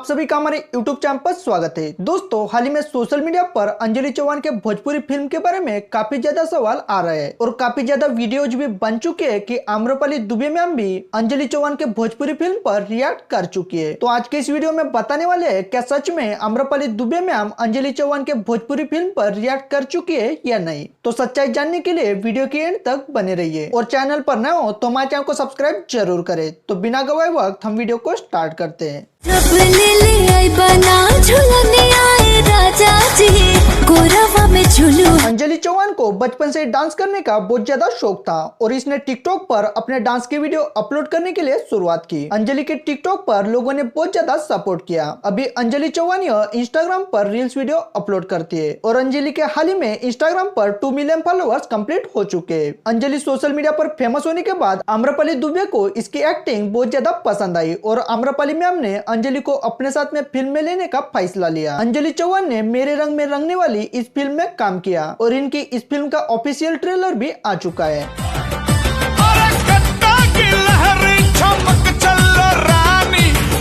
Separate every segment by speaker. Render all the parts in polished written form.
Speaker 1: आप सभी का हमारे YouTube चैनल पर स्वागत है। दोस्तों, हाल ही में सोशल मीडिया पर अंजलि चौहान के भोजपुरी फिल्म के बारे में काफी ज्यादा सवाल आ रहे हैं और काफी ज्यादा वीडियोज भी बन चुके हैं कि आम्रपाली दुबे मैम भी अंजलि चौहान के भोजपुरी फिल्म पर रिएक्ट कर चुकी है। तो आज के इस वीडियो में बताने वाले हैं क्या सच में आम्रपाली दुबे मैम अंजलि चौहान के भोजपुरी फिल्म पर रिएक्ट कर चुकी है या नहीं। तो सच्चाई जानने के लिए वीडियो के एंड तक बने रहिए और चैनल पर नए हो तो हमारे चैनल को सब्सक्राइब जरूर करें। तो बिना गवाए वक्त हम वीडियो को स्टार्ट करते हैं। अंजलि चौहान को बचपन से डांस करने का बहुत ज्यादा शौक था और इसने टिकटॉक पर अपने डांस की वीडियो अपलोड करने के लिए शुरुआत की। अंजलि के टिकटॉक पर लोगों ने बहुत ज्यादा सपोर्ट किया। अभी अंजलि चौहान इंस्टाग्राम पर रील्स वीडियो अपलोड करती है और अंजलि के हाल ही में इंस्टाग्राम पर 2 मिलियन फॉलोअर्स कंप्लीट हो चुके हैं। अंजलि सोशल मीडिया पर फेमस होने के बाद आम्रपाली दुबे को इसकी एक्टिंग बहुत ज्यादा पसंद आई और आम्रपाली मैम ने अंजलि को अपने साथ में फिल्म में लेने का फैसला लिया। अंजलि चौहान ने मेरे रंग में रंगने वाली इस फिल्म में काम किया और इनकी इस फिल्म का ऑफिशियल ट्रेलर भी आ चुका है।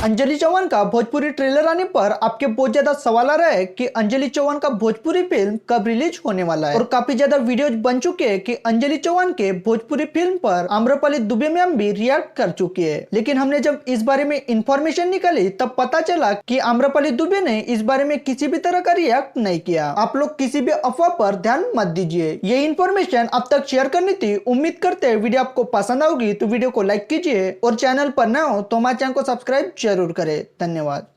Speaker 1: अंजलि चौहान का भोजपुरी ट्रेलर आने पर आपके बहुत ज्यादा सवाल आ रहा है कि अंजलि चौहान का भोजपुरी फिल्म कब रिलीज होने वाला है और काफी ज्यादा वीडियोज बन चुके हैं कि अंजलि चौहान के भोजपुरी फिल्म पर आम्रपाली दुबे मैम भी रिएक्ट कर चुकी है। लेकिन हमने जब इस बारे में इंफॉर्मेशन निकाली तब पता चला कि आम्रपाली दुबे ने इस बारे में किसी भी तरह का रिएक्ट नहीं किया। आप लोग किसी भी अफवाह पर ध्यान मत दीजिए। ये इन्फॉर्मेशन अब तक शेयर करनी थी। उम्मीद करते हैं वीडियो आपको पसंद आएगी तो वीडियो को लाइक कीजिए और चैनल पर नए हो तो हमारे चैनल को सब्सक्राइब जरूर करें। धन्यवाद।